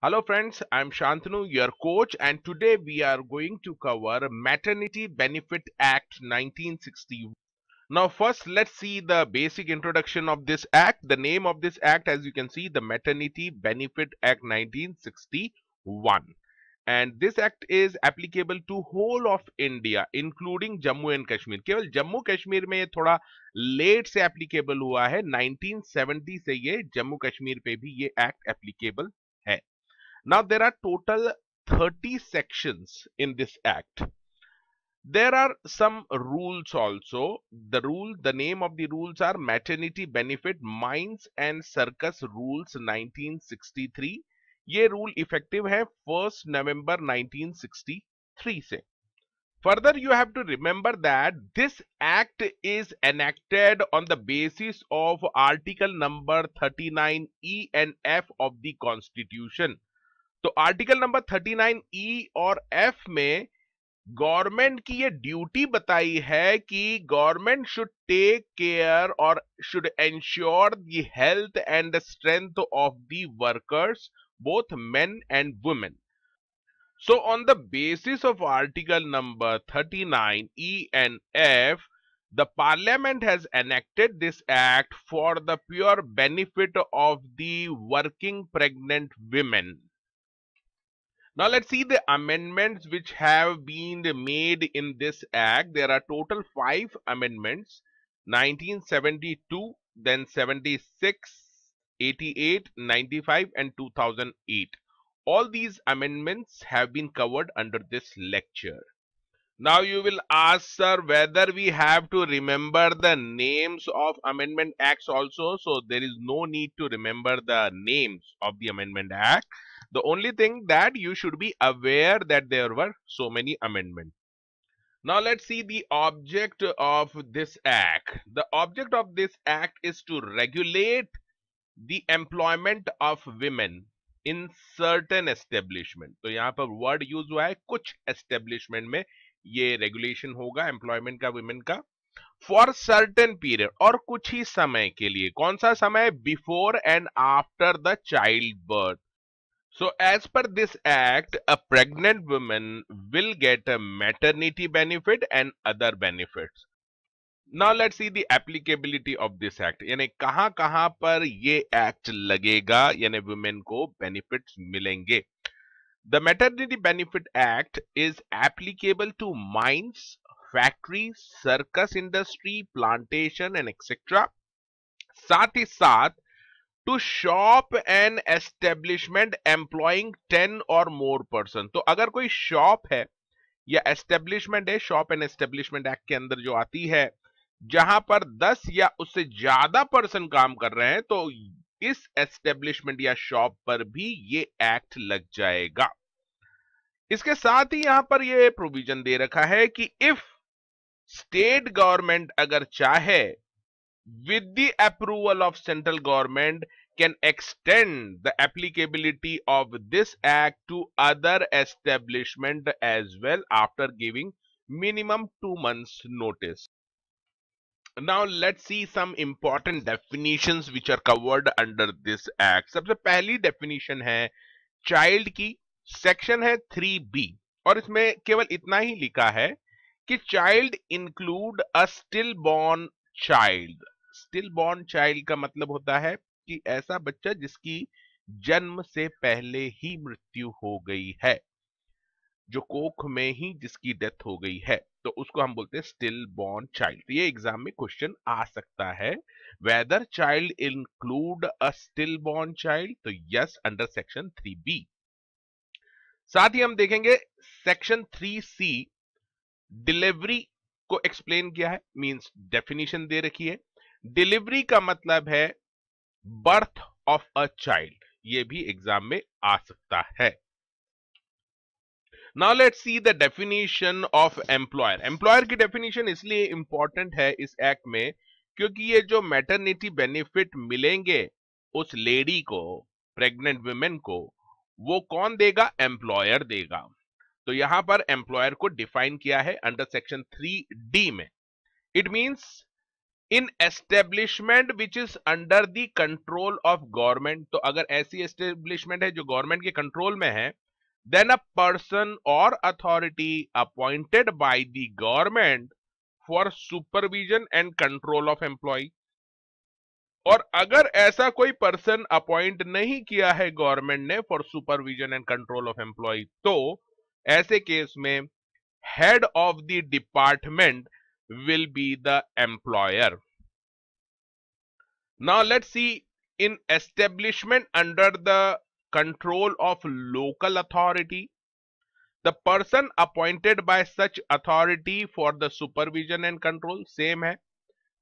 Hello friends, I'm Shantanu, your coach, and today we are going to cover Maternity Benefit Act 1960. Now first let's see the basic introduction of this act. The name of this act, as you can see, the Maternity Benefit Act 1961. And this act is applicable to whole of India including Jammu and Kashmir. केवल जम्मू कश्मीर में ये थोड़ा late से applicable हुआ है. 1970 से ये जम्मू कश्मीर पे भी ये एक्ट एप्लीकेबल है. Now there are total 30 sections in this act. There are some rules also. The name of the rules are Maternity Benefit Mines and Circus Rules 1963. ये रूल इफेक्टिव है 1st November 1963 से. Further, you have to remember that this act is enacted on the basis of article number 39E and F of the Constitution. तो article number 39E और F में government की ये duty बताई है कि गवर्नमेंट शुड टेक केयर और should ensure the health and the strength of the workers, both men and women. So on the basis of article number 39E and F, the parliament has enacted this act for the pure benefit of the working pregnant women. Now let's see the amendments which have been made in this act. There are total 5 amendments: 1972, then 76, 88, 95 and 2008. All these amendments have been covered under this lecture. Now you will ask, sir, whether we have to remember the names of amendment acts also. So there is no need to remember the names of the amendment act. The only thing that you should be aware that there were so many amendments. Now let's see the object of this act. The object of this act is to regulate the employment of women in certain establishment. तो यहाँ पर word use हुआ है कुछ establishment में ये regulation होगा employment का वुमेन का फॉर सर्टेन पीरियड और कुछ ही समय के लिए. कौन सा समय? Before and after the child birth. So as per this act, a pregnant woman will get a maternity benefit and other benefits. Now let's see the applicability of this act. यानी कहां कहां पर ये एक्ट लगेगा, यानी women को benefits मिलेंगे. The Maternity Benefit Act is applicable to mines, factories, circus industry, plantation and etc. साथ ही साथ to shop and establishment employing 10 or more person. तो अगर कोई शॉप है या एस्टेब्लिशमेंट है, शॉप एंड एस्टेब्लिशमेंट एक्ट के अंदर जो आती है, जहां पर 10 या उससे ज्यादा पर्सन काम कर रहे हैं, तो इस एस्टेब्लिशमेंट या शॉप पर भी ये एक्ट लग जाएगा. इसके साथ ही यहां पर ये प्रोविजन दे रखा है कि इफ स्टेट गवर्नमेंट अगर चाहे, with the approval of central government, can extend the applicability of this act to other establishment as well after giving minimum 2 months notice. Now let's see some important definitions which are covered under this act. सबसे पहली definition है child की. Section है 3B और इसमें केवल इतना ही लिखा है कि child include a still born child. Still born child का मतलब होता है कि ऐसा बच्चा जिसकी जन्म से पहले ही मृत्यु हो गई है, जो कोख में ही जिसकी डेथ हो गई है, तो उसको हम बोलते हैं स्टिल बॉर्न चाइल्ड. ये एग्जाम में क्वेश्चन आ सकता है, whether child include a still born child. तो यस, अंडर सेक्शन 3B. साथ ही हम देखेंगे सेक्शन 3C डिलीवरी को एक्सप्लेन किया है, मींस डेफिनेशन दे रखी है. डिलीवरी का मतलब है बर्थ ऑफ अ चाइल्ड. ये भी एग्जाम में आ सकता है. Now let's see the definition of employer. Employer की डेफिनेशन इसलिए इंपॉर्टेंट है इस एक्ट में क्योंकि ये जो मैटरनिटी बेनिफिट मिलेंगे उस लेडी को, प्रेग्नेंट वुमेन को, वो कौन देगा? एम्प्लॉयर देगा. तो यहां पर एम्प्लॉयर को डिफाइन किया है अंडर सेक्शन 3D में. It means in establishment which is under the control of government, तो अगर ऐसी एस्टेब्लिशमेंट है जो गवर्नमेंट के कंट्रोल में है, देन अ पर्सन और authority appointed by the government for supervision and control of employ. और अगर ऐसा कोई पर्सन अपॉइंट नहीं किया है गवर्नमेंट ने for supervision and control of employ, तो ऐसे केस में head of the department will be the employer. Now let's see, in establishment under the control of local authority, the person appointed by such authority for the supervision and control, same है,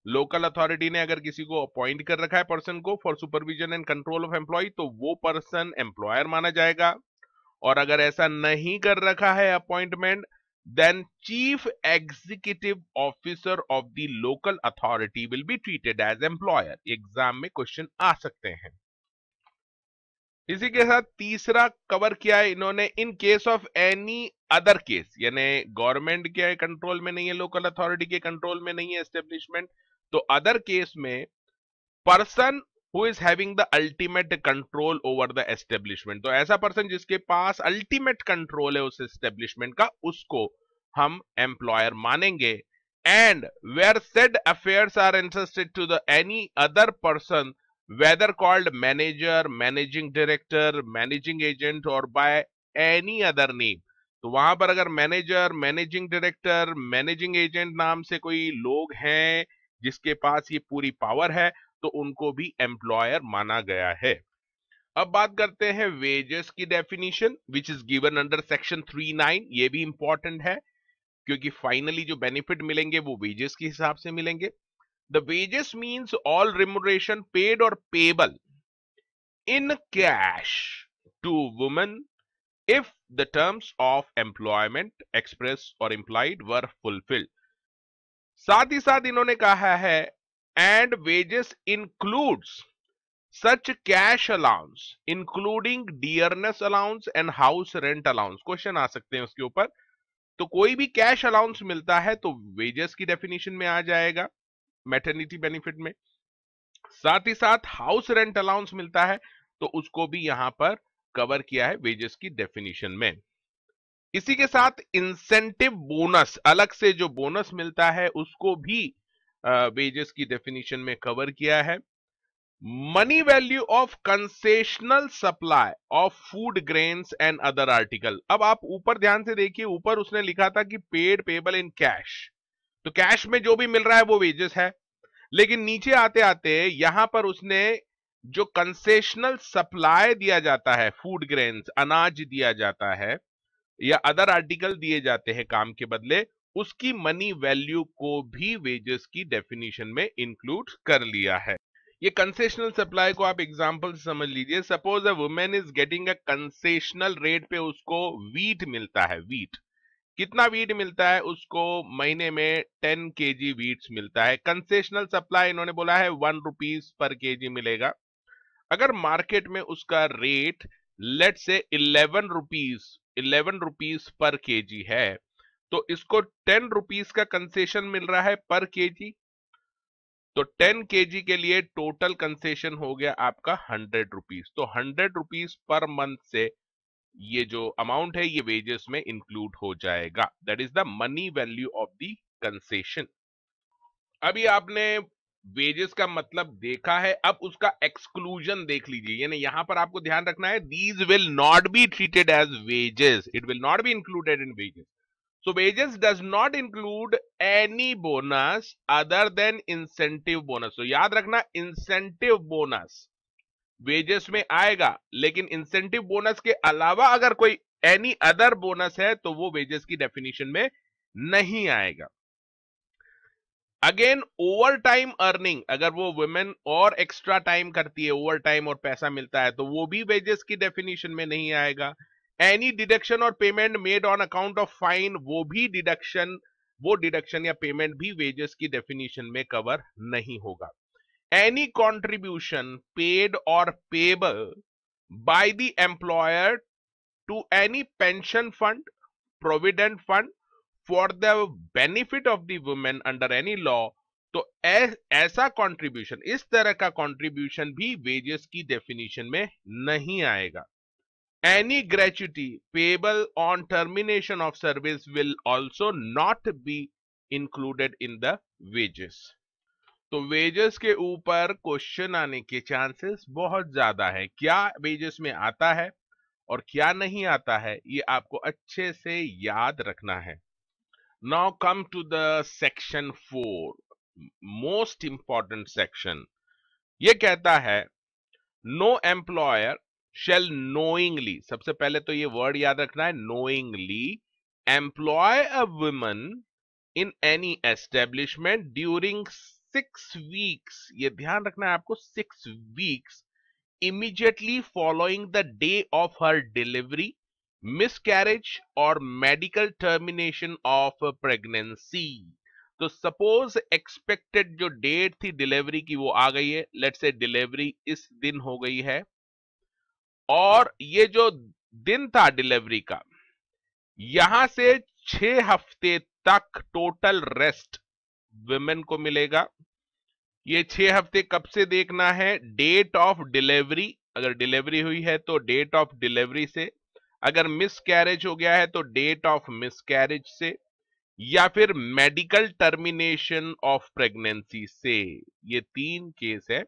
local authority ने अगर किसी को appoint कर रखा है person को for supervision and control of employ, तो वो पर्सन एम्प्लॉयर माना जाएगा। और अगर ऐसा नहीं कर रखा है appointment, then chief executive officer of the local authority will be treated as employer। Exam में क्वेश्चन आ सकते हैं। इसी के साथ तीसरा कवर किया है इन्होंने, in case of any other case, यानी गवर्नमेंट के कंट्रोल में नहीं है, लोकल अथॉरिटी के कंट्रोल में नहीं है एस्टेब्लिशमेंट, तो अदर केस में person who is having the ultimate control over the establishment, तो ऐसा पर्सन जिसके पास अल्टीमेट कंट्रोल है उस एस्टेब्लिशमेंट का, उसको हम एम्प्लॉयर मानेंगे। And where said affairs are entrusted to the any other person, whether called manager, managing director, managing agent और बाय एनी अदर नेम, तो वहां पर अगर manager, managing director, managing agent नाम से कोई लोग हैं जिसके पास ये पूरी पावर है, तो उनको भी एम्प्लॉयर माना गया है। अब बात करते हैं वेजेस की definition which is given under section 39। ये भी इंपॉर्टेंट है क्योंकि फाइनली जो बेनिफिट मिलेंगे वो वेजेस के हिसाब से मिलेंगे। The wages means all remuneration paid और payable in cash to women if the terms of employment express or implied were fulfilled. साथ ही साथ इन्होंने कहा है and wages includes such cash allowance including dearness allowance and house rent allowance. Question आ सकते हैं उसके ऊपर, तो कोई भी कैश अलाउंस मिलता है तो वेजेस की डेफिनेशन में आ जाएगा मैटरनिटी बेनिफिट में। साथ ही साथ हाउस रेंट अलाउंस मिलता है तो उसको भी यहां पर कवर किया है वेजेस की डेफिनेशन में। इसी के साथ इंसेंटिव बोनस, अलग से जो बोनस मिलता है उसको भी वेजेस की डेफिनेशन में कवर किया है। Money value of concessional supply of food grains and other article. अब आप ऊपर ध्यान से देखिए, ऊपर उसने लिखा था कि पेड पेबल इन कैश, तो कैश में जो भी मिल रहा है वो वेजेस है, लेकिन नीचे आते आते यहां पर उसने जो कंसेशनल सप्लाई दिया जाता है, फूड ग्रेन्स, अनाज दिया जाता है या अदर आर्टिकल दिए जाते हैं काम के बदले, उसकी मनी वैल्यू को भी वेजेस की डेफिनेशन में इंक्लूड कर लिया है। ये कंसेशनल सप्लाई को आप एग्जांपल से समझ लीजिए। Suppose a women is getting a concessional rate पे उसको वीट मिलता है। वीट कितना वीट मिलता है उसको? महीने में 10 kg वीट्स मिलता है। कंसेशनल सप्लाई इन्होंने बोला है 1 रुपीज पर केजी मिलेगा। अगर मार्केट में उसका रेट लेट से 11 रुपीज पर केजी है, तो इसको 10 रुपीज का कंसेशन मिल रहा है पर केजी, तो 10 kg के लिए टोटल कंसेशन हो गया आपका 100 रुपीज। तो 100 रुपीज पर मंथ से ये जो अमाउंट है ये वेजेस में इंक्लूड हो जाएगा। That is the money value of the concession. अभी आपने वेजेस का मतलब देखा है, अब उसका एक्सक्लूजन देख लीजिए। यानी यहां पर आपको ध्यान रखना है, these will not be treated as wages, it will not be included in wages. So wages does not include any bonus other than incentive bonus. So याद रखना incentive bonus wages में आएगा, लेकिन incentive bonus के अलावा अगर कोई any other bonus है तो वो wages की definition में नहीं आएगा। अगेन ओवर टाइम अर्निंग, अगर वो वुमेन और एक्स्ट्रा टाइम करती है, ओवर टाइम और पैसा मिलता है, तो वो भी वेजेस की डेफिनेशन में नहीं आएगा। एनी डिडक्शन और payment made on account of fine, वो डिडक्शन या पेमेंट भी वेजेस की डेफिनेशन में कवर नहीं होगा। एनी कॉन्ट्रीब्यूशन पेड और payable by the employer to any pension fund, provident fund for the benefit of the women under any law तो ऐसा कंट्रीब्यूशन, इस तरह का कंट्रीब्यूशन भी वेजेस की डेफिनेशन में नहीं आएगा। Any gratuity payable on termination of service will also not be included in the wages. तो वेजेस के ऊपर क्वेश्चन आने के चांसेस बहुत ज्यादा है। क्या वेजेस में आता है और क्या नहीं आता है, ये आपको अच्छे से याद रखना है। Now come to the section 4, most important section. ये कहता है नो एम्प्लॉयर शेल नोइंगली, सबसे पहले तो ये वर्ड याद रखना है, knowingly employ a woman in any establishment during 6 weeks, ये ध्यान रखना है आपको, 6 weeks immediately following the day of her delivery, miscarriage or medical termination of pregnancy। तो सपोज एक्सपेक्टेड जो डेट थी डिलीवरी की वो आ गई है, लेट्स से डिलीवरी इस दिन हो गई है, और ये जो दिन था डिलीवरी का, यहां से 6 हफ्ते तक टोटल रेस्ट विमेन को मिलेगा। ये 6 हफ्ते कब से देखना है, डेट ऑफ डिलीवरी, अगर डिलीवरी हुई है तो डेट ऑफ डिलीवरी से, अगर मिस कैरेज हो गया है तो डेट ऑफ मिस कैरेज से, या फिर मेडिकल टर्मिनेशन ऑफ प्रेगनेंसी से। ये 3 केस है,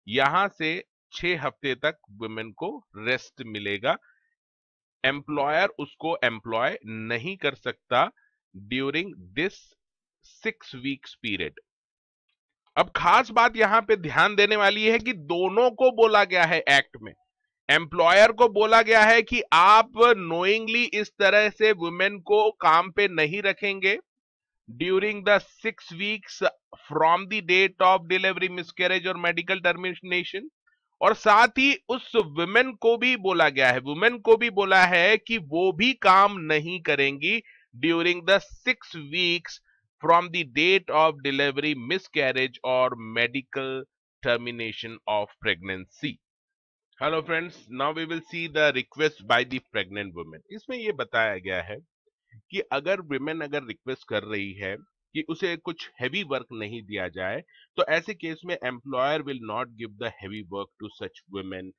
यहां से 6 हफ्ते तक वुमेन को रेस्ट मिलेगा। एम्प्लॉयर उसको एम्प्लॉय नहीं कर सकता ड्यूरिंग दिस 6 वीक्स पीरियड। अब खास बात यहां पे ध्यान देने वाली है कि दोनों को बोला गया है एक्ट में। एम्प्लॉयर को बोला गया है कि आप नोइंगली इस तरह से वुमेन को काम पे नहीं रखेंगे during the 6 weeks from the date of delivery, miscarriage और मेडिकल टर्मिनेशन। और साथ ही उस वुमेन को भी बोला गया है, वुमेन को भी बोला है कि वो भी काम नहीं करेंगी during the 6 weeks from the date of delivery, miscarriage or medical termination of pregnancy। Hello friends, now we will see the request by the pregnant women। इसमें ये बताया गया है कि अगर women अगर रिक्वेस्ट कर रही है कि उसे कुछ हेवी वर्क नहीं दिया जाए, तो ऐसे केस में employer will not give the heavy work to such women.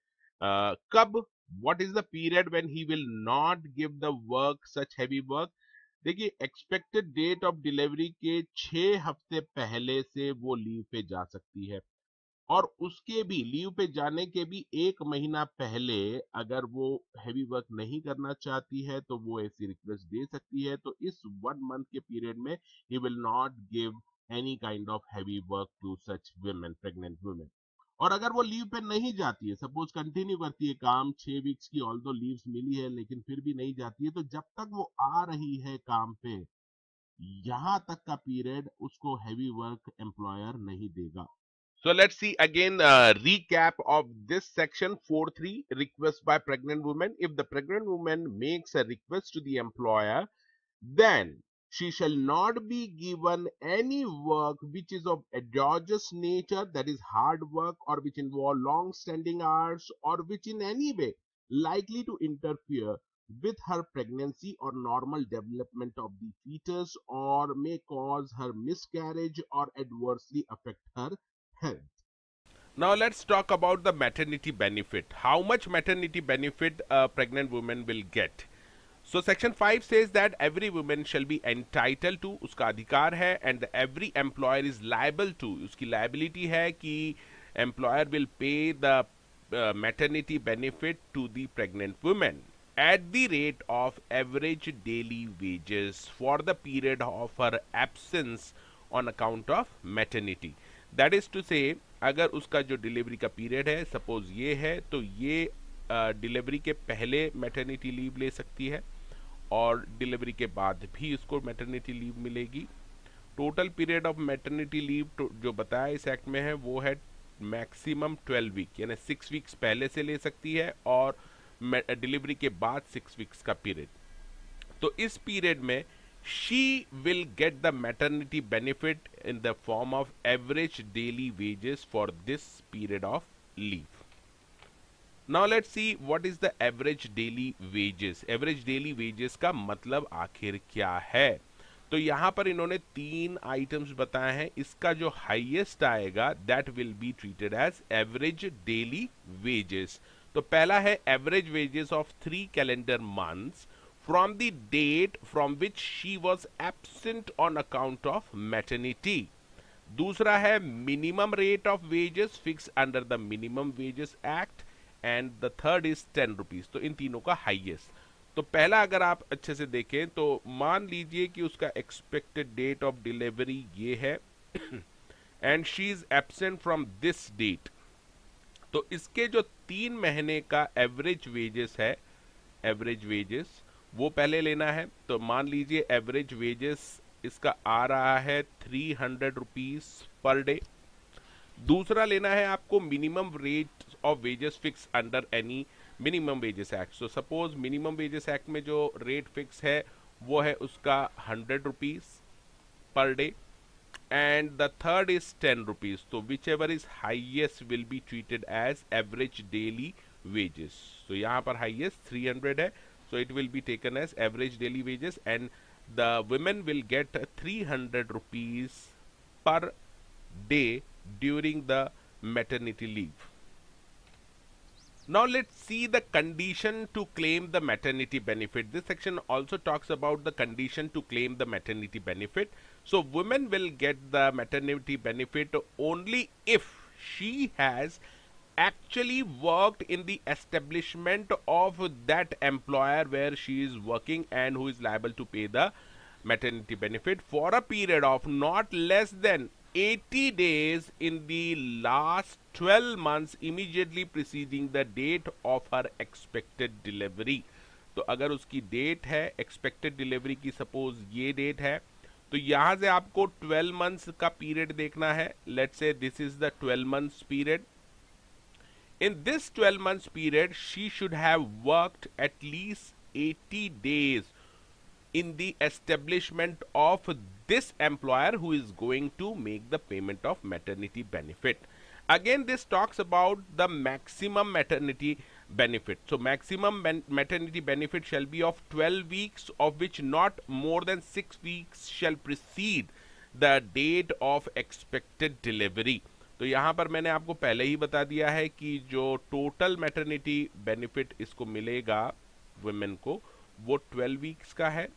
कब, what is the period when he will not give the work, such heavy work? देखिए, एक्सपेक्टेड डेट ऑफ डिलीवरी के 6 हफ्ते पहले से वो लीव पे जा सकती है, और उसके भी लीव पे जाने के भी 1 महीना पहले अगर वो हैवी वर्क नहीं करना चाहती है तो वो ऐसी रिक्वेस्ट दे सकती है। तो इस 1 मंथ के पीरियड में ही will not give any kind of heavy work to such women, pregnant women. और अगर वो लीव पे नहीं जाती है, सपोज कंटिन्यू करती है काम 6 वीक्स की, ऑल्दो लीव्स मिली है लेकिन फिर भी नहीं जाती है, तो जब तक वो आ रही है काम पे, यहां तक का पीरियड उसको हैवी वर्क एम्प्लॉयर नहीं देगा। So let's see again recap of this section 4.3, request by pregnant woman। If the pregnant woman makes a request to the employer, then she shall not be given any work which is of arduous nature, that is hard work, or which involve long standing hours, or which in any way likely to interfere with her pregnancy or normal development of the fetus, or may cause her miscarriage or adversely affect her health। Now let's talk about the maternity benefit. How much maternity benefit a pregnant woman will get? So section 5 says that every woman shall be entitled to, उसका अधिकार है, and every employer is liable to, उसकी liability है कि employer will pay the maternity benefit to the pregnant woman at the rate of average daily wages for the period of her absence on account of maternity। That is to say, अगर उसका जो delivery का period है suppose ये है, तो ये delivery के पहले मैटरनिटी लीव ले सकती है और डिलीवरी के बाद भी उसको मैटरनिटी लीव मिलेगी। Total period of maternity leave जो बताया इस एक्ट में है वो है मैक्सिमम 12 वीक, यानी 6 वीक्स पहले से ले सकती है और डिलीवरी के बाद 6 वीक्स का पीरियड। तो इस पीरियड में she will get the maternity benefit in the form of average daily wages for this period of leave। Now let's see what is the average daily wages। average daily wages का मतलब आखिर क्या है? तो यहाँ पर इन्होंने 3 आइटम्स बताए हैं। इसका जो हाईएस्ट आएगा that will be treated as average daily wages. तो पहला है average wages of 3 calendar months from the date from which she was absent on account of maternity. दूसरा है minimum rate of wages fix under the minimum wages act, and the third is 10 rupees. तो इन तीनों का highest. तो पहला अगर आप अच्छे से देखें तो मान लीजिए कि उसका एक्सपेक्टेड डेट ऑफ डिलीवरी ये है and she is absent from this date. तो इसके जो 3 महीने का एवरेज वेजेस है, एवरेज वेजेस वो पहले लेना है। तो मान लीजिए एवरेज वेजेस इसका आ रहा है 300 रुपीज पर डे। दूसरा लेना है आपको minimum rate of wages fix under any minimum wages act. So suppose minimum wages act में जो रेट फिक्स है वो है उसका 100 rupees per day, and the third is 10 rupees. तो whichever is highest will be treated as average daily wages. तो यहाँ पर हाइएस्ट 300 है, so it will be taken as average daily wages, and the women will get 300 rupees per day during the maternity leave. Now let's see the condition to claim the maternity benefit. This section also talks about the condition to claim the maternity benefit. So women will get the maternity benefit only if she has actually worked in the establishment of that employer where she is working and who is liable to pay the maternity benefit for a period of not less than 80 days in the last 12 months immediately preceding the date of her expected delivery. तो अगर उसकी date है expected delivery की, suppose ये date है, तो यहां से आपको 12 मंथ्स का पीरियड देखना है। Let's say this is the 12 months period. In this 12 months period, she should have worked at least 80 days in the establishment of this employer who is going to make the payment of maternity benefit. Again, this talks about the maximum maternity benefit. So, maximum maternity benefit shall be of 12 weeks, of which not more than 6 weeks shall precede the date of expected delivery. तो यहाँ पर मैंने आपको पहले ही बता दिया है कि जो टोटल मैटरनिटी बेनिफिट इसको मिलेगा वुमेन को वो 12 वीक्स का है।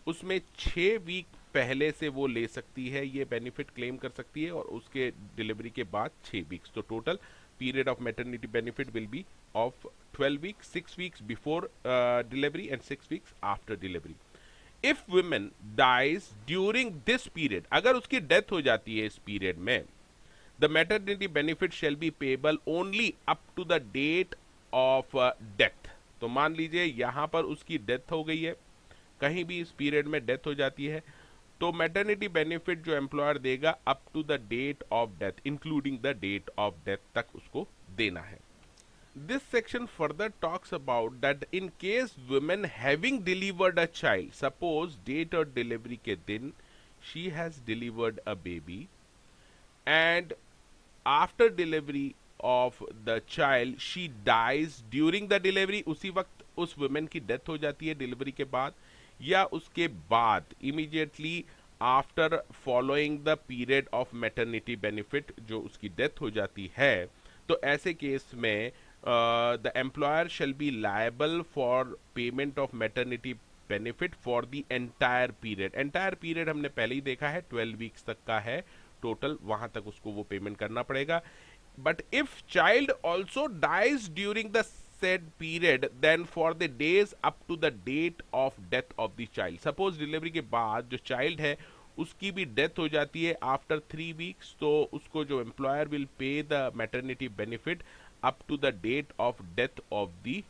उसमें 6 वीक पहले से वो ले सकती है, ये बेनिफिट क्लेम कर सकती है, और उसके डिलीवरी के बाद 6 वीक्स। तो total period of maternity benefit will be of 12 weeks, 6 weeks before delivery and 6 weeks after delivery. If women dies during this period, अगर उसकी डेथ हो जाती है इस पीरियड में, the maternity benefit shall be payable only up to the date of death. तो मान लीजिए यहाँ पर उसकी डेथ हो गई है, कहीं भी इस पीरियड में डेथ हो जाती है, तो मैटरनिटी बेनिफिट जो एम्प्लॉयर देगा up to the date of death, including the date of death तक उसको देना है। This section further talks about that in case women having delivered a child, suppose date और delivery के दिन she has delivered a baby and after delivery of the child she dies during the delivery, उसी वक्त उस women की death हो जाती है डिलीवरी के बाद, या उसके बाद immediately after following the period of maternity benefit जो उसकी डेथ हो जाती है, तो ऐसे केस में the employer shall be liable for payment of maternity benefit for the entire period. entire period हमने पहले ही देखा है 12 वीक्स तक का है टोटल, वहां तक उसको वो पेमेंट करना पड़ेगा। But if child also dies during the said period then for the days up to the date of death of the child. Suppose delivery के बाद जो चाइल्ड है उसकी भी डेथ हो जाती है आफ्टर 3 वीक्स, तो उसको जो employer will pay the maternity benefit up to the date of death of the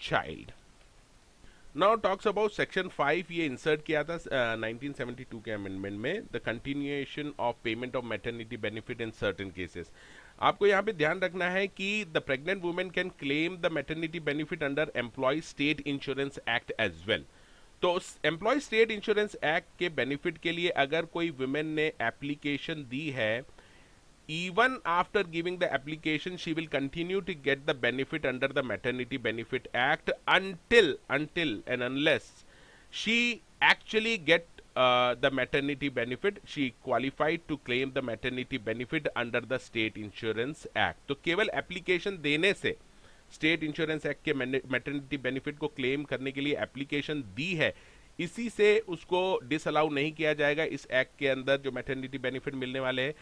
child. Now talks about section 5, ये इंसर्ट किया था 1972 के अमेंडमेंट में, the continuation of payment of maternity benefit in certain cases. आपको यहाँ पे ध्यान रखना है कि the pregnant women can claim the maternity benefit under employ state insurance act as well. तो एम्प्लॉय स्टेट इंश्योरेंस एक्ट के बेनिफिट के लिए अगर कोई वुमेन ने एप्लीकेशन दी है, even after giving the application she will continue to get the benefit under the maternity benefit act until and unless she actually get the maternity benefit. She qualified to claim the maternity benefit under the State Insurance Act. तो केवल application देने से, state insurance act के maternity benefit को claim करने के लिए application दी है, इसी से उसको डिसअलाउ नहीं किया जाएगा इस एक्ट के अंदर जो मैटरनिटी बेनिफिट मिलने वाले हैं।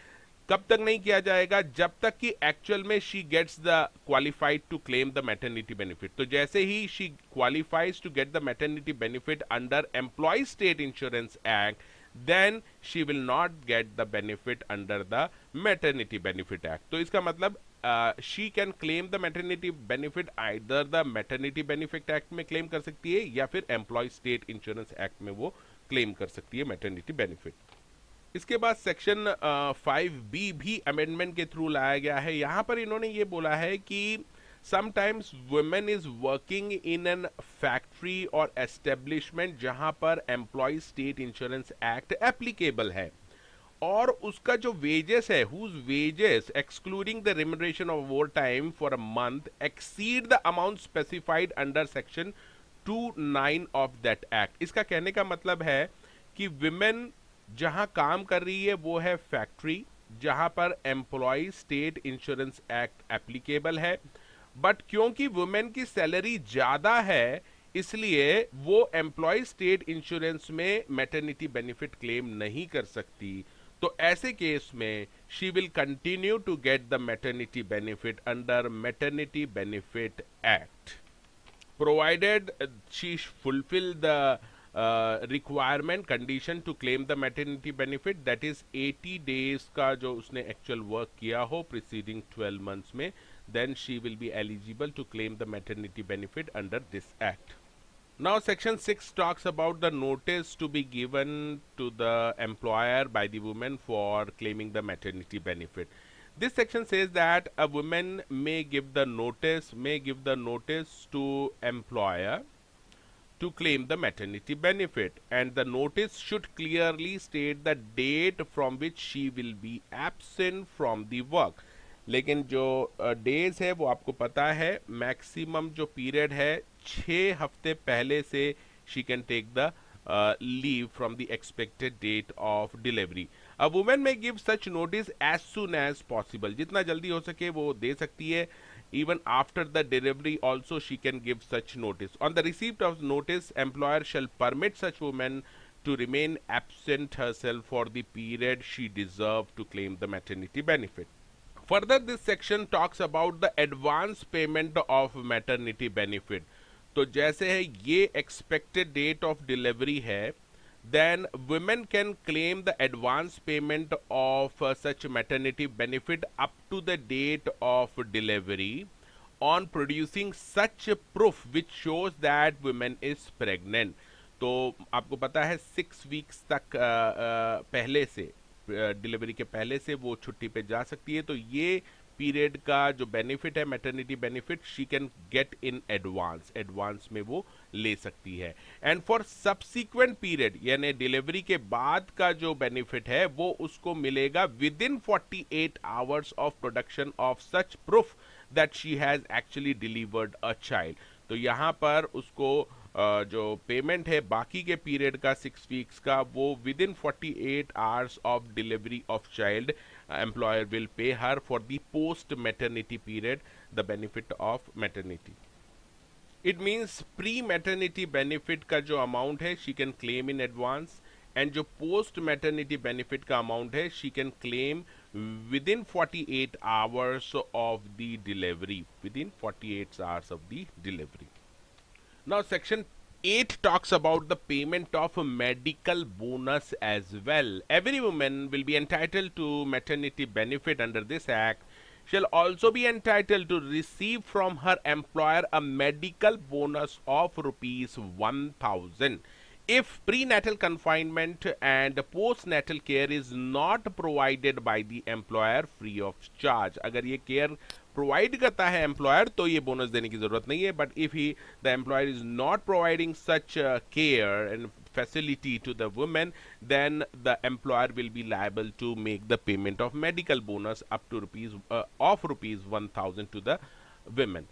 कब तक नहीं किया जाएगा? जब तक कि एक्चुअल में she gets the qualified to claim the maternity benefit. तो जैसे ही she qualifies to get the maternity benefit under employ state insurance act, then she will not get the benefit under the maternity benefit act. तो इसका मतलब she can claim the maternity benefit either the maternity benefit act में claim कर सकती है या फिर employee state insurance act में वो claim कर सकती है maternity benefit। इसके बाद सेक्शन 5B भी अमेंडमेंट के थ्रू लाया गया है। यहाँ पर इन्होंने ये बोला है कि sometimes women is working in an factory और एस्टेब्लिशमेंट जहां पर employ state insurance act applicable है और उसका जो वेजेस है, whose wages excluding the remuneration of over time for a month exceed the amount specified under section 29 of that act. इसका कहने का मतलब है कि विमेन जहां काम कर रही है वो है फैक्ट्री जहां पर employ state insurance act applicable है, बट क्योंकि वुमेन की सैलरी ज्यादा है इसलिए वो एम्प्लॉय स्टेट इंश्योरेंस में मैटरनिटी बेनिफिट क्लेम नहीं कर सकती। तो ऐसे केस में she will continue to get the maternity benefit under maternity benefit act provided she fulfil the requirement condition to claim the maternity benefit, that is 80 days का जो उसने एक्चुअल वर्क किया हो प्रीसीडिंग 12 मंथ्स में, then she will be eligible to claim the maternity benefit under this act. Now section 6 talks about the notice to be given to the employer by the woman for claiming the maternity benefit. This section says that a woman may give the notice to employer to claim the maternity benefit, and the notice should clearly state the date from which she will be absent from the work. लेकिन जो days है वो आपको पता है, maximum जो period है 6 हफ्ते पहले से she can take the leave from the expected date of delivery. A women may give such notice as soon as possible, जितना जल्दी हो सके वो दे सकती है। Even after the delivery also she can give such notice. On the receipt of notice, employer shall permit such woman to remain absent herself for the period she deserve to claim the maternity benefit. Further, this section talks about the advance payment of maternity benefit. तो जैसे है ये expected date of delivery है, then women can claim the advance payment of such maternity benefit up to the date of delivery on producing such proof which shows that woman is pregnant. तो आपको पता है 6 weeks तक पहले से, delivery के पहले से वो छुट्टी पे जा सकती है। तो ये पीरियड का जो बेनिफिट है maternity benefit she can get in advance में वो ले सकती है। एंड फॉर सब्सिक्वेंट पीरियड यानी डिलीवरी के बाद का जो बेनिफिट है वो उसको मिलेगा with in 48 hours of production of such proof that she has actually delivered a child. तो यहाँ पर उसको जो पेमेंट है बाकी के पीरियड का 6 वीक्स का वो with in 48 hours of delivery of child employer will pay her for the post maternity period the benefit of maternity. It means pre maternity benefit का जो amount है she can claim in advance, and जो post maternity benefit का amount है she can claim within 48 hours of the delivery, within 48 hours of the delivery. Now section 8 talks about the payment of a medical bonus as well. Every woman will be entitled to maternity benefit under this act shall also be entitled to receive from her employer a medical bonus of rupees 1000 if prenatal confinement and postnatal care is not provided by the employer free of charge. अगर ये care provide करता है employer तो ये bonus देने की जरूरत नहीं है, but if he the employer is not providing such care and facility to the women, then the employer will be liable to make the payment of medical bonus up to rupees 1000 to the women.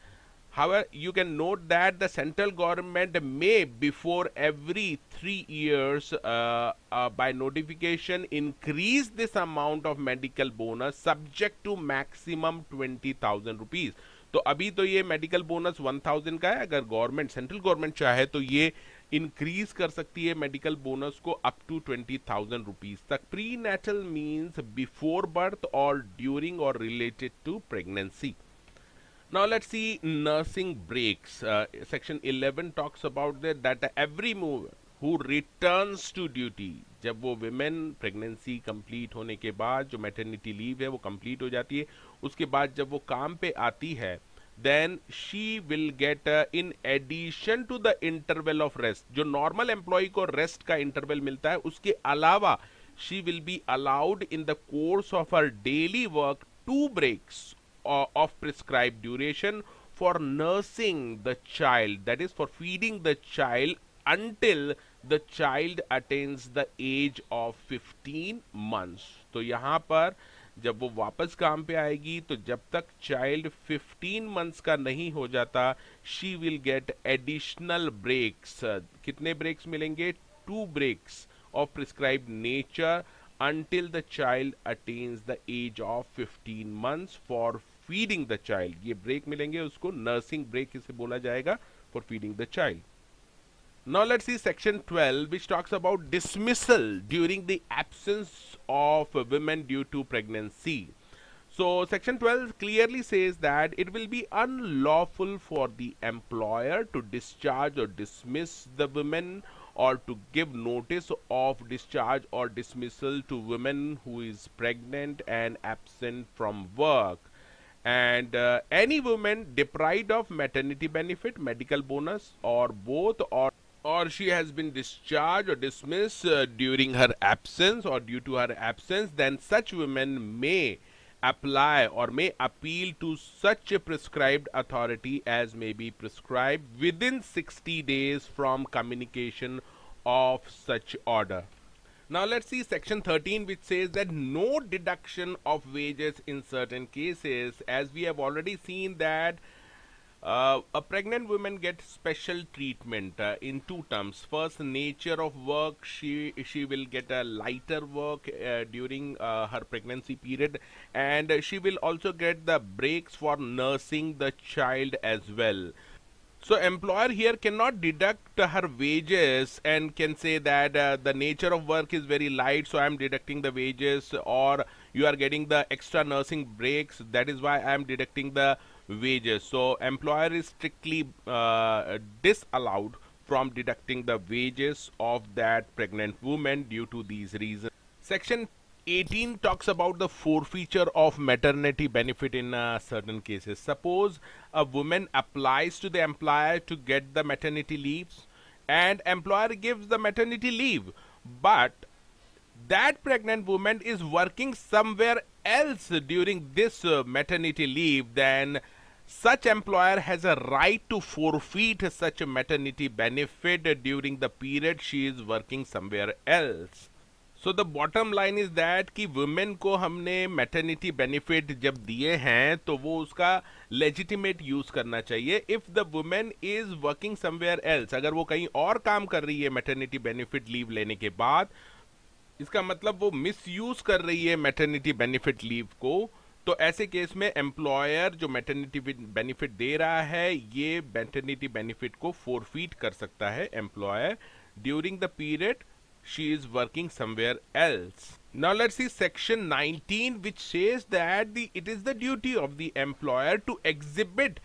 However, you can note that the central government may, before every 3 years, by notification, increase this amount of medical bonus subject to maximum 20,000 rupees. तो अभी तो ये medical bonus 1000 का है, अगर government central government चाहे तो ये इंक्रीज कर सकती है मेडिकल बोनस को अप टू 20,000 रुपीज तक. Prenatal means before birth और ड्यूरिंग और related to pregnancy. Now let's see nursing breaks. Section 11 talks about that every woman who returns to duty, जब वो women pregnancy complete होने के बाद जो maternity leave है वो complete हो जाती है, उसके बाद जब वो काम पे आती है, then she will get in addition to the interval of rest, जो normal employee को rest का interval मिलता है, उसके अलावा she will be allowed in the course of her daily work 2 breaks of prescribed duration for nursing the child, that is for feeding the child until the child attains the age of 15 months. तो यहाँ पर जब वो वापस काम पे आएगी तो जब तक चाइल्ड 15 मंथ्स का नहीं हो जाता, she will get additional breaks. कितने ब्रेक्स मिलेंगे? 2 breaks of prescribed nature until the child attains the age of 15 months for feeding the child. ये ब्रेक मिलेंगे उसको, नर्सिंग ब्रेक इसे बोला जाएगा, for feeding the child. Now let's see section 12, which talks about dismissal during the absence of women due to pregnancy. So section 12 clearly says that it will be unlawful for the employer to discharge or dismiss the women or to give notice of discharge or dismissal to women who is pregnant and absent from work. And any woman deprived of maternity benefit, medical bonus, or both, or she has been discharged or dismissed during her absence or due to her absence, then such women may apply or may appeal to such a prescribed authority as may be prescribed within 60 days from communication of such order. Now let's see section 13, which says that no deduction of wages in certain cases, as we have already seen that a pregnant woman gets special treatment in 2 terms. First, nature of work, she will get a lighter work during her pregnancy period, and she will also get the breaks for nursing the child as well. So employer here cannot deduct her wages and can say that the nature of work is very light, so I am deducting the wages, or you are getting the extra nursing breaks, that is why I am deducting the wages. So employer is strictly disallowed from deducting the wages of that pregnant woman due to these reasons. Section 18 talks about the forfeiture of maternity benefit in certain cases. Suppose a woman applies to the employer to get the maternity leaves, and employer gives the maternity leave, but that pregnant woman is working somewhere else during this maternity leave, then such employer has a right to forfeit such a maternity benefit during the period she is working somewhere else. So the bottom line is that कि women को हमने maternity benefit जब दिए हैं तो वो उसका legitimate use करना चाहिए. If the women is working somewhere else, अगर वो कहीं और काम कर रही है मैटरनिटी बेनिफिट लीव लेने के बाद, इसका मतलब वो मिस यूज कर रही है मैटरनिटी बेनिफिट लीव को, तो ऐसे केस में एम्प्लॉयर जो मैटरनिटी बेनिफिट दे रहा है ये मैटरनिटी बेनिफिट को फोरफीट कर सकता है employer during the period she is working somewhere else. Now let's see section 19, which says that it is the duty of the employer to exhibit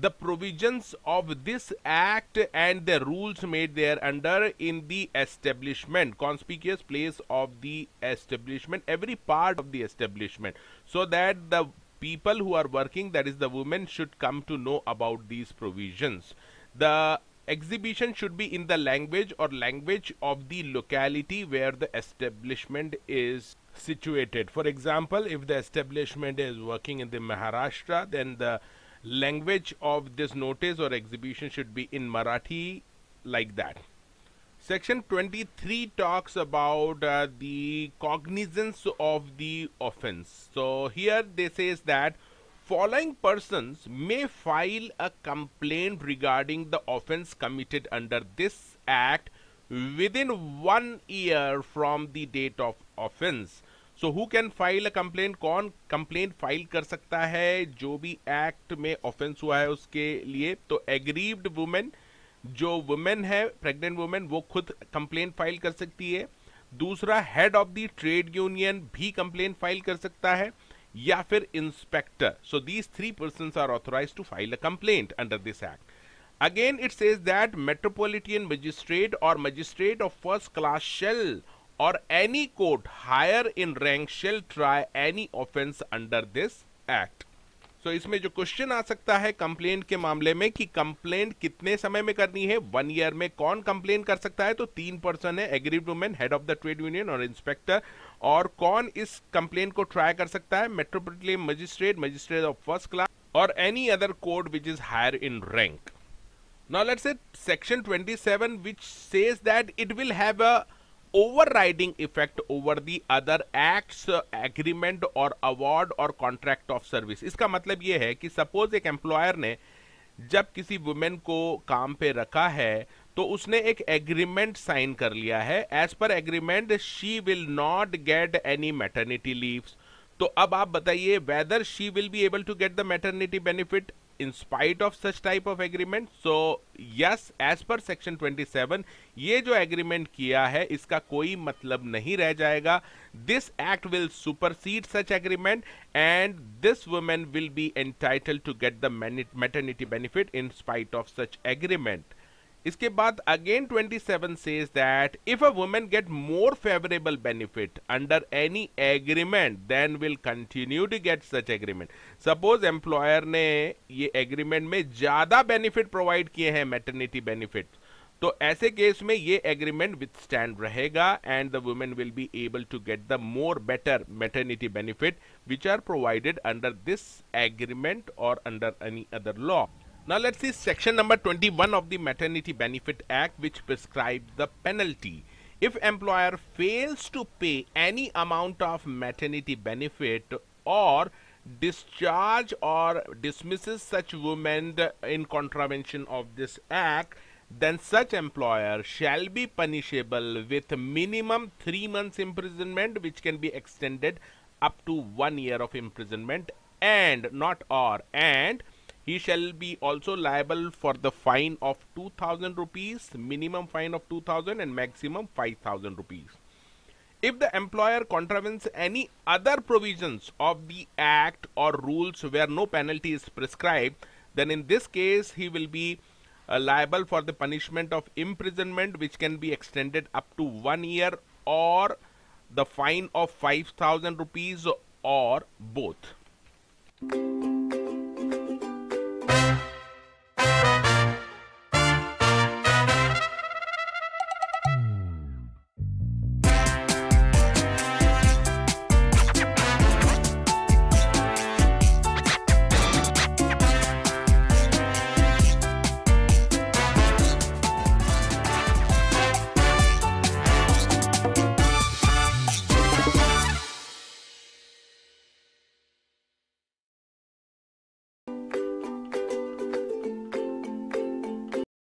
the provisions of this act and the rules made thereunder in the establishment, conspicuous place of the establishment, every part of the establishment, so that the people who are working, that is the women, should come to know about these provisions. The exhibition should be in the language or language of the locality where the establishment is situated. For example, if the establishment is working in the Maharashtra, then the language of this notice or exhibition should be in Marathi, like that. Section 23 talks about the cognizance of the offense. So here they says that following persons may file a complaint regarding the offense committed under this act within 1 year from the date of offense. So who can file a complaint? कौन complaint file कर सकता है जो भी act में offence हुआ है उसके लिए? तो एग्रीव्ड वुमेन, जो वुमेन है प्रेग्नेंट वुमेन, वो खुद कंप्लेंट फाइल कर सकती है। दूसरा, head of the trade union भी कंप्लेंट फाइल कर सकता है, या फिर inspector. So these 3 persons are authorised to file a complaint under this act. Again, it says that metropolitan magistrate or magistrate of first class shall or any court higher in rank shall try any offense under this act. So इसमें जो question आ सकता है complaint के मामले में कि complaint कितने समय में करनी है, 1 ईयर में। कौन कंप्लेंट कर सकता है? तो 3 पर्सन है, aggrieved women, head of the trade union और इंस्पेक्टर। और कौन इस कंप्लेंट को ट्राई कर सकता है? Metropolitan magistrate, magistrate of first class और any other court which is higher in rank. Now let's say section 27, which says that it will have a overriding effect over the other acts, agreement or award or contract of service। इसका मतलब ये है कि suppose एक employer ने जब किसी women को काम पे रखा है तो उसने एक एग्रीमेंट साइन कर लिया है। As per agreement she will not get any maternity leaves. तो अब आप बताइए whether she will be able to get the maternity benefit in spite of such type of agreement? So yes, as per section 27 ये जो agreement किया है इसका कोई मतलब नहीं रह जाएगा। This act will supersede such agreement and this woman will be entitled to get the maternity benefit in spite of such agreement। इसके बाद again 27 says that if a woman get more favorable benefit under any agreement then will continue to get such agreement। Suppose employer ने ये agreement में ज्यादा benefit provide किए हैं maternity benefit, तो ऐसे केस में ये agreement withstand रहेगा and the woman will be able to get the more better maternity benefit which are provided under this agreement or under any other law। Now let's see section number 21 of the Maternity Benefit Act, which prescribes the penalty. If employer fails to pay any amount of maternity benefit or discharge or dismisses such woman in contravention of this act, then such employer shall be punishable with minimum 3 months imprisonment, which can be extended up to 1 year of imprisonment, and he shall be also liable for the fine of 2,000 rupees, minimum fine of 2,000 and maximum 5,000 rupees. If the employer contravenes any other provisions of the act or rules where no penalty is prescribed, then in this case he will be liable for the punishment of imprisonment, which can be extended up to 1 year, or the fine of 5,000 rupees, or both.